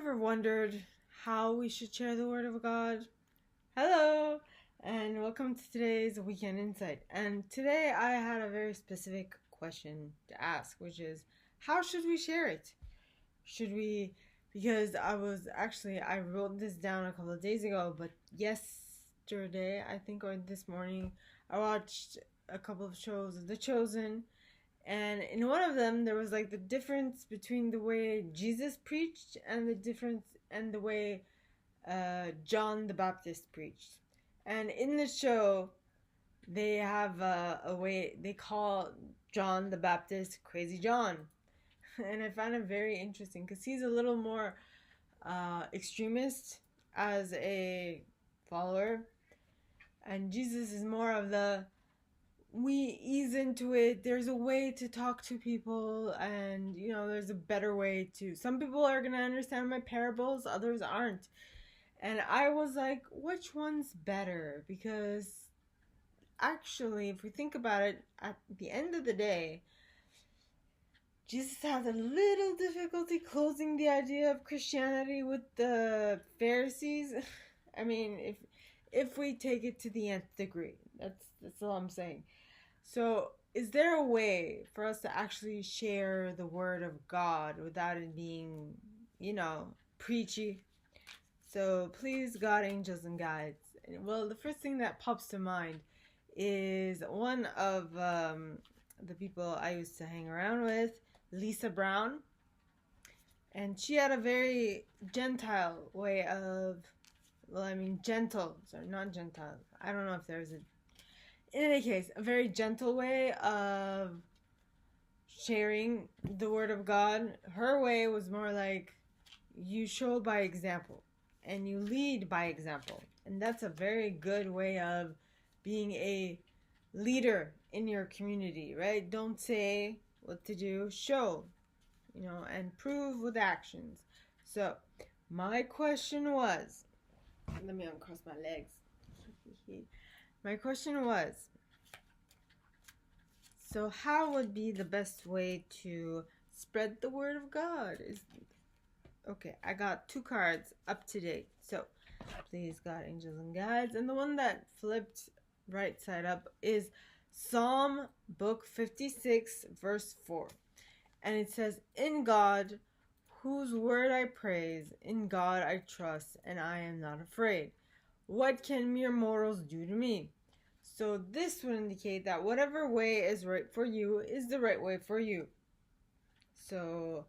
ever wondered how we should share the Word of God? Hello, and welcome to today's Weekend Insight. And today I had a very specific question to ask, which is, how should we share it? Should we, because I wrote this down a couple of days ago, but yesterday, I think, or this morning, I watched a couple of shows of The Chosen. And in one of them, there was like the difference between the way Jesus preached and the way John the Baptist preached. And in the show, they have a way they call John the Baptist Crazy John. And I found it very interesting because he's a little more extremist as a follower. And Jesus is more of we ease into it. There's a way to talk to people, and there's a better way to. Some people are gonna understand my parables, others aren't. And I was like, which one's better? Because actually, if we think about it, at the end of the day, Jesus had a little difficulty closing the idea of Christianity with the Pharisees. I mean, if we take it to the nth degree, that's all I'm saying. So, is there a way for us to actually share the Word of God without it being, preachy? So, please, God, angels, and guides. Well, the first thing that pops to mind is one of the people I used to hang around with, Lisa Brown. And she had a very Gentile way of, gentle. Sorry, not Gentile. I don't know if there's in any case, a very gentle way of sharing the Word of God. Her way was more like you show by example and you lead by example. And that's a very good way of being a leader in your community, right? Don't say what to do, show, and prove with actions. So, my question was, let me uncross my legs. My question was, so how would be the best way to spread the Word of God? Okay, I got 2 cards up to date. So, please, God, angels, and guides. And the one that flipped right side up is Psalm book 56, verse 4. And it says, "In God, whose word I praise, in God I trust, and I am not afraid. What can mere mortals do to me?" So this would indicate that whatever way is right for you is the right way for you. So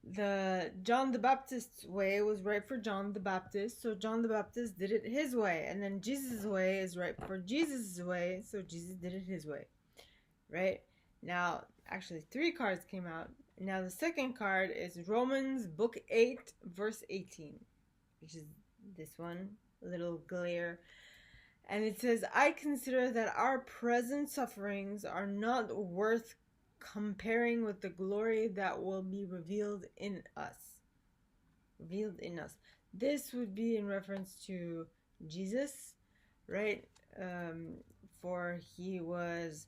the John the Baptist's way was right for John the Baptist, so John the Baptist did it his way. And then Jesus' way is right for Jesus' way, so Jesus did it his way. Right? Now, actually 3 cards came out. Now the second card is Romans book 8, verse 18, which is this one, a little glare. And it says, "I consider that our present sufferings are not worth comparing with the glory that will be revealed in us." Revealed in us. This would be in reference to Jesus, right? For he was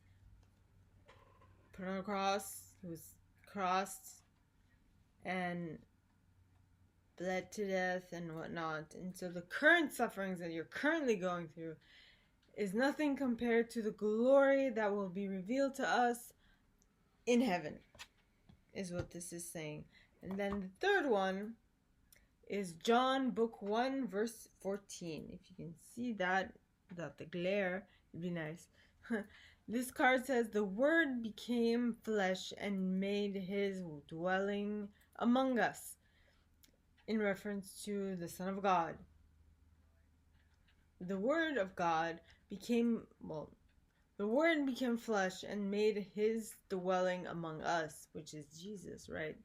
put on a cross, he was crossed, and bled to death and whatnot. And so the current sufferings that you're currently going through is nothing compared to the glory that will be revealed to us in heaven, is what this is saying. And then the third one is John book 1, verse 14. If you can see that without the glare, it'd be nice. This card says, "The Word became flesh and made his dwelling among us," in reference to the Son of God. The Word became flesh and made his dwelling among us, which is Jesus, right?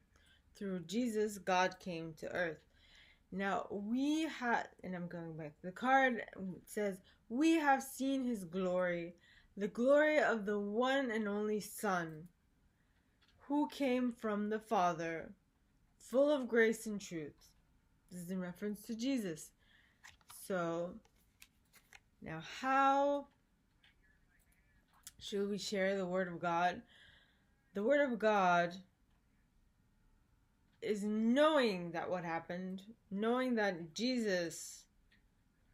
Through Jesus, God came to earth. Now, and I'm going back to the card, it says, "We have seen his glory, the glory of the one and only Son, who came from the Father, full of grace and truth." This is in reference to Jesus. So, now how should we share the Word of God? The Word of God is knowing that what happened, knowing that Jesus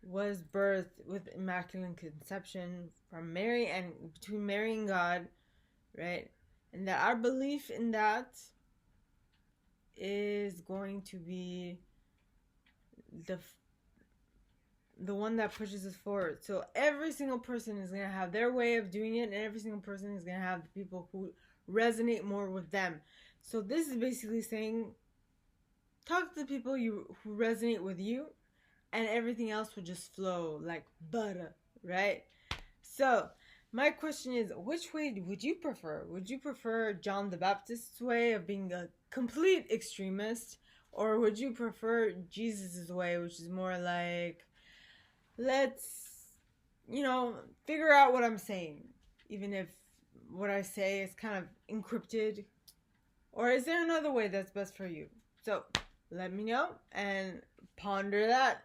was birthed with immaculate conception from Mary and between Mary and God, right? And that our belief in that is going to be the one that pushes us forward. So every single person is going to have their way of doing it, and every single person is going to have the people who resonate more with them. So this is basically saying, talk to the people who resonate with you, and everything else will just flow like butter, right? So my question is, which way would you prefer? Would you prefer John the Baptist's way of being a complete extremist, or would you prefer Jesus's way, which is more like, let's, figure out what I'm saying, even if what I say is kind of encrypted? Or is there another way that's best for you? So let me know and ponder that.